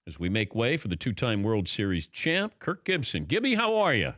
as we make way for the two-time World Series champ, Kirk Gibson. Gibby, how are you?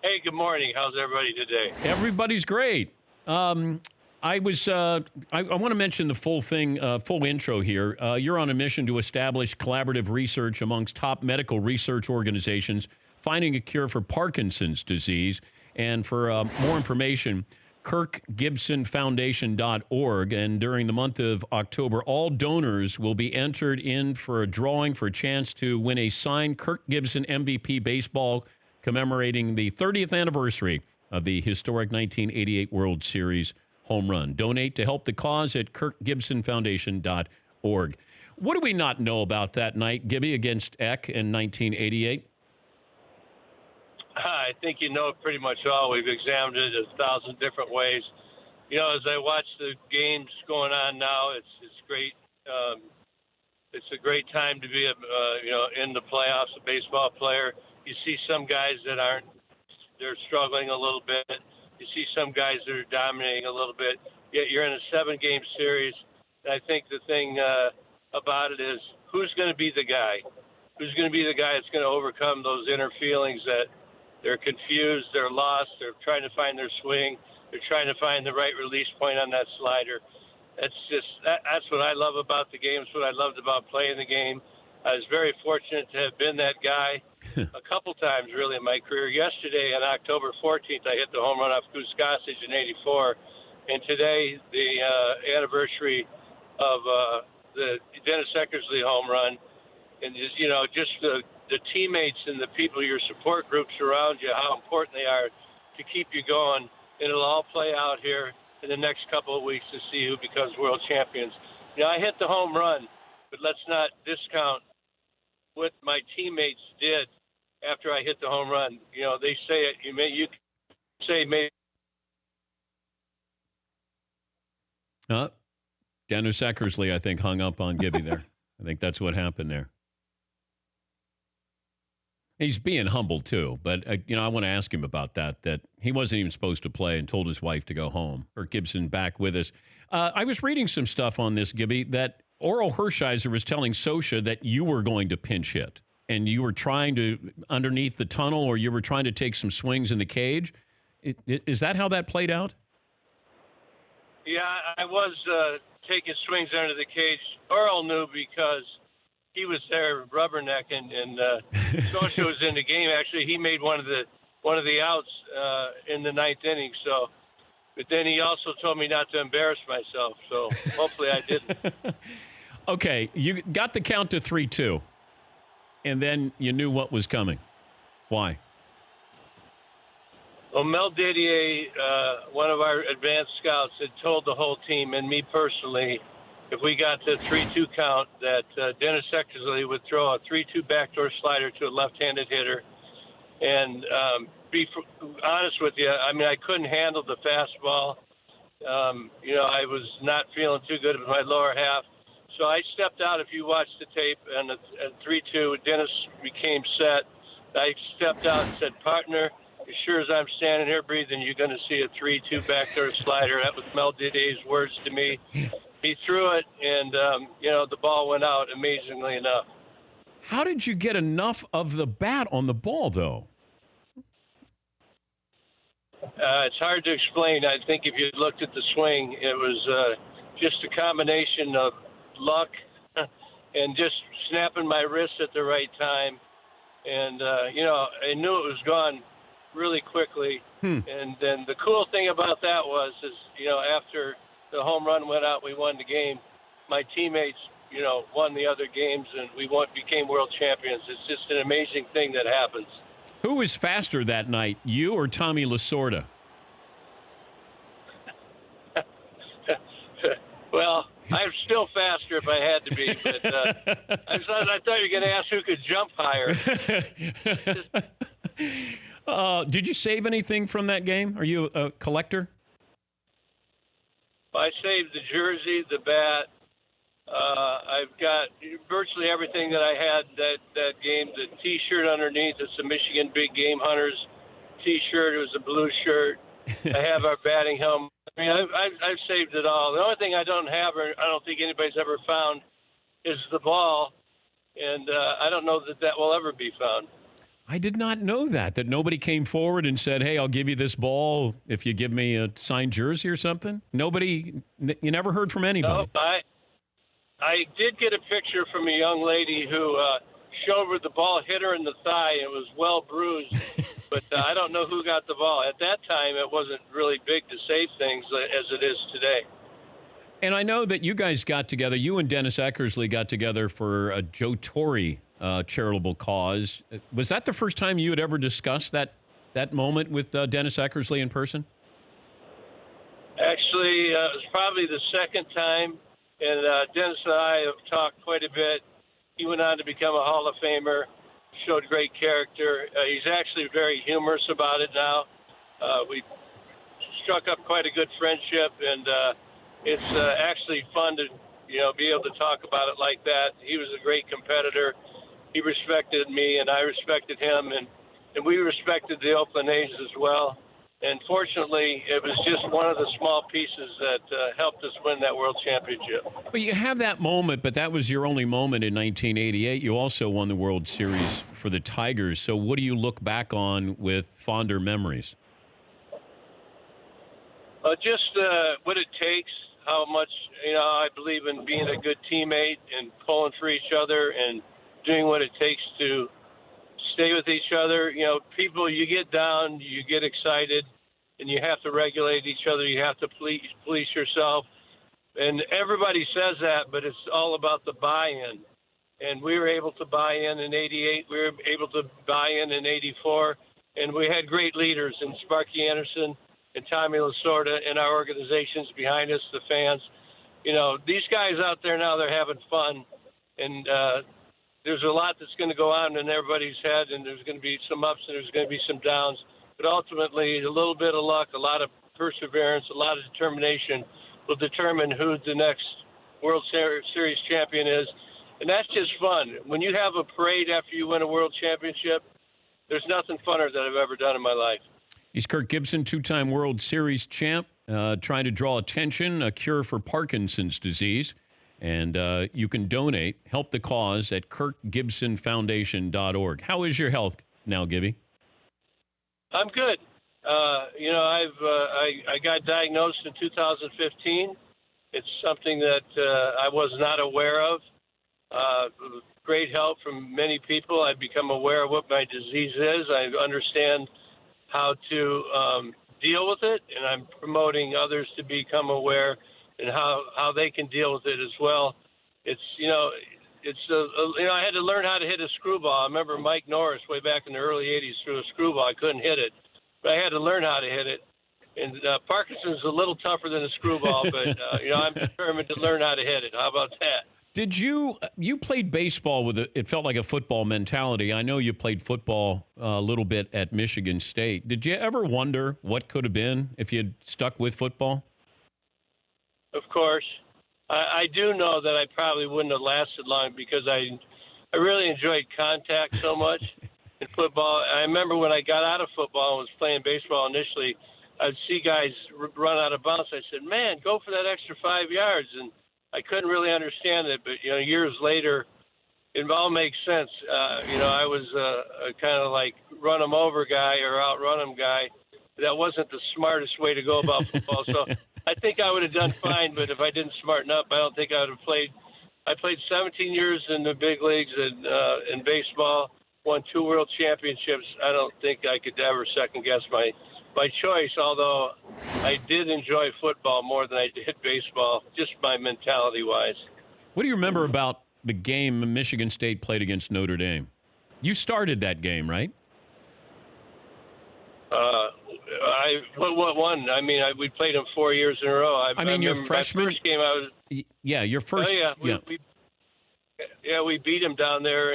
Hey, good morning. How's everybody today? Everybody's great. I want to mention the full thing, full intro here. You're on a mission to establish collaborative research amongst top medical research organizations, finding a cure for Parkinson's disease. And for more information, KirkGibsonFoundation.org. And during the month of October, all donors will be entered in for a drawing for a chance to win a signed Kirk Gibson MVP baseball commemorating the 30th anniversary of the historic 1988 World Series home run. Donate to help the cause at KirkGibsonFoundation.org. What do we not know about that night, Gibby, against Eck in 1988? I think you know pretty much all. We've examined it 1,000 different ways. You know, as I watch the games going on now, it's great. It's a great time to be, in the playoffs, a baseball player. You see some guys that they're struggling a little bit. You see some guys that are dominating a little bit. Yet you're in a 7-game series. And I think the thing about it is who's going to be the guy? Who's going to be the guy that's going to overcome those inner feelings that they're confused, they're lost, they're trying to find their swing, they're trying to find the right release point on that slider. That's what I love about the game. It's what I loved about playing the game. I was very fortunate to have been that guy a couple times, really, in my career. Yesterday, on October 14th, I hit the home run off Goose Gossage in '84. And today, the anniversary of the Dennis Eckersley home run. And, just the teammates and the people, your support groups around you, how important they are to keep you going. And it'll all play out here in the next couple of weeks to see who becomes world champions. I hit the home run, but let's not discount what my teammates did after I hit the home run. They say it. You can say maybe. Dennis Eckersley, I think, hung up on Gibby there. I think that's what happened there. He's being humble, too. But, I want to ask him about that he wasn't even supposed to play and told his wife to go home. Kirk Gibson back with us. I was reading some stuff on this, Gibby, that Orel Hershiser was telling Sosha that you were going to pinch hit and you were trying to underneath the tunnel or you were trying to take some swings in the cage. Is that how that played out? Yeah, I was taking swings under the cage. Orel knew because he was there rubbernecking, and Sosha was in the game. Actually, he made one of the outs in the 9th inning. So, but then he also told me not to embarrass myself. So hopefully I didn't. Okay, you got the count to 3-2, and then you knew what was coming. Why? Well, Mel Didier, one of our advanced scouts, had told the whole team and me personally, if we got to 3-2 count, that Dennis Eckersley would throw a 3-2 backdoor slider to a left-handed hitter. And be honest with you, I couldn't handle the fastball. I was not feeling too good with my lower half. So I stepped out. If you watch the tape, and at 3-2, Dennis became set. I stepped out and said, partner, as sure as I'm standing here breathing, you're going to see a 3-2 backdoor slider. That was Mel Didier's words to me. He threw it, and, the ball went out, amazingly enough. How did you get enough of the bat on the ball, though? It's hard to explain. I think if you looked at the swing, it was just a combination of luck and just snapping my wrist at the right time. And, I knew it was gone really quickly. And then the cool thing about that was, after the home run went out, we won the game. My teammates, won the other games, and we became world champions. It's just an amazing thing that happens. Who was faster that night, you or Tommy Lasorda? Well, I'm still faster if I had to be, but I thought you were going to ask who could jump higher. Did you save anything from that game? Are you a collector? I saved the jersey, the bat. I've got virtually everything that I had that game. The T-shirt underneath, it's the Michigan Big Game Hunters T-shirt. It was a blue shirt. I have our batting helmet. I've saved it all. The only thing I don't have, or I don't think anybody's ever found, is the ball and I don't know that will ever be found. I did not know that nobody came forward and said, hey, I'll give you this ball if you give me a signed jersey or something. Nobody, you never heard from anybody. No, I did get a picture from a young lady who showed where the ball hit her in the thigh. It was well bruised, but I don't know who got the ball. At that time, it wasn't really big to save things as it is today. And I know that you guys got together, you and Dennis Eckersley got together for a Joe Torre charitable cause. Was that the first time you had ever discussed that moment with Dennis Eckersley in person? Actually, it was probably the second time, and Dennis and I have talked quite a bit. He went on to become a Hall of Famer, showed great character. He's actually very humorous about it now. We struck up quite a good friendship, and it's actually fun to be able to talk about it like that. He was a great competitor. He respected me, and I respected him, and we respected the Oakland A's as well. And fortunately, it was just one of the small pieces that helped us win that world championship. But you have that moment, but that was your only moment in 1988. You also won the World Series for the Tigers. So what do you look back on with fonder memories? Just what it takes, how much, I believe in being a good teammate and pulling for each other and doing what it takes to stay with each other. People, you get down, you get excited, and you have to regulate each other. You have to police yourself. And everybody says that, but it's all about the buy-in. And we were able to buy in '88. We were able to buy in '84. And we had great leaders in Sparky Anderson and Tommy Lasorda and our organizations behind us, the fans. These guys out there now, they're having fun. And there's a lot that's going to go on in everybody's head, and there's going to be some ups and there's going to be some downs. But ultimately, a little bit of luck, a lot of perseverance, a lot of determination will determine who the next World Series champion is. And that's just fun. When you have a parade after you win a world championship, there's nothing funner that I've ever done in my life. He's Kirk Gibson, two-time World Series champ, trying to draw attention, a cure for Parkinson's disease. And you can donate, help the cause at kirkgibsonfoundation.org. How is your health now, Gibby? I'm good. I got diagnosed in 2015. It's something that I was not aware of. Great help from many people. I've become aware of what my disease is. I understand how to deal with it, and I'm promoting others to become aware and how they can deal with it as well. I had to learn how to hit a screwball. I remember Mike Norris way back in the early '80s threw a screwball. I couldn't hit it, but I had to learn how to hit it. And Parkinson's is a little tougher than a screwball, but I'm determined to learn how to hit it. How about that? Did you played baseball with it felt like a football mentality. I know you played football a little bit at Michigan State. Did you ever wonder what could have been if you'd stuck with football? Of course. I do know that I probably wouldn't have lasted long because I really enjoyed contact so much in football. I remember when I got out of football and was playing baseball initially, I'd see guys run out of bounds. I said, man, go for that extra 5 yards. And I couldn't really understand it, but years later, it all makes sense. I was a kind of like run them over guy or outrun them guy. That wasn't the smartest way to go about football. So I think I would have done fine, but if I didn't smarten up, I don't think I would have played. I played 17 years in the big leagues in baseball, won 2 world championships. I don't think I could ever second guess my choice, although I did enjoy football more than I did baseball, just my mentality-wise. What do you remember about the game Michigan State played against Notre Dame? You started that game, right? What one? I mean, we played them 4 years in a row. Your freshman. My first game, I was. Yeah, your first. Oh yeah, we beat them down there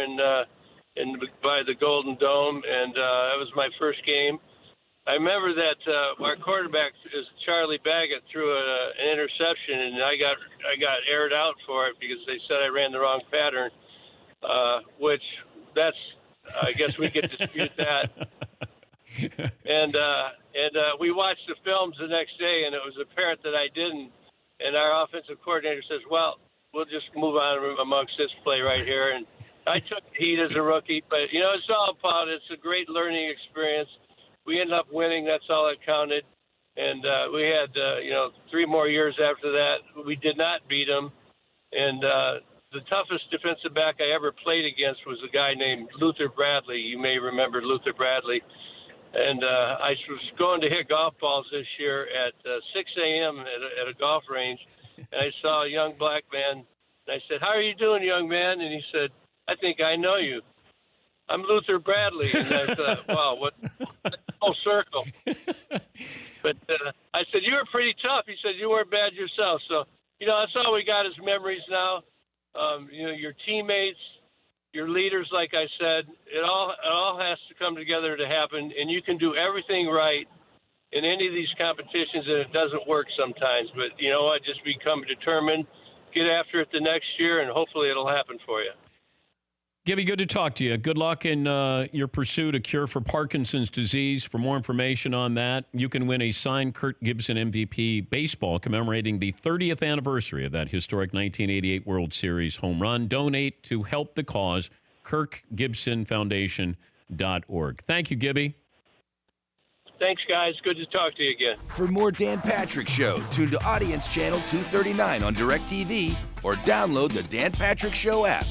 by the Golden Dome, and that was my first game. I remember that our quarterback is Charlie Baggett threw an interception, and I got aired out for it because they said I ran the wrong pattern. Which I guess we could dispute that. And we watched the films the next day, and it was apparent that I didn't. And our offensive coordinator says, "Well, we'll just move on amongst this play right here." And I took the heat as a rookie, but, it's all about it's a great learning experience. We ended up winning. That's all that counted. And we had, 3 more years after that. We did not beat them. And the toughest defensive back I ever played against was a guy named Luther Bradley. You may remember Luther Bradley. And I was going to hit golf balls this year at 6 a.m. at a golf range. And I saw a young black man. And I said, "How are you doing, young man?" And he said, "I think I know you. I'm Luther Bradley." And I thought, wow, what full circle. But I said, "You were pretty tough." He said, "You weren't bad yourself." So, that's all we got is memories now. Your teammates, your leaders, like I said, it all has to come together to happen. And you can do everything right in any of these competitions, and it doesn't work sometimes. But you know what? Just become determined, get after it the next year, and hopefully it'll happen for you. Gibby, good to talk to you. Good luck in your pursuit, a cure for Parkinson's disease. For more information on that, you can win a signed Kirk Gibson MVP baseball commemorating the 30th anniversary of that historic 1988 World Series home run. Donate to help the cause, KirkGibsonFoundation.org. Thank you, Gibby. Thanks, guys. Good to talk to you again. For more Dan Patrick Show, tune to Audience Channel 239 on DirecTV or download the Dan Patrick Show app.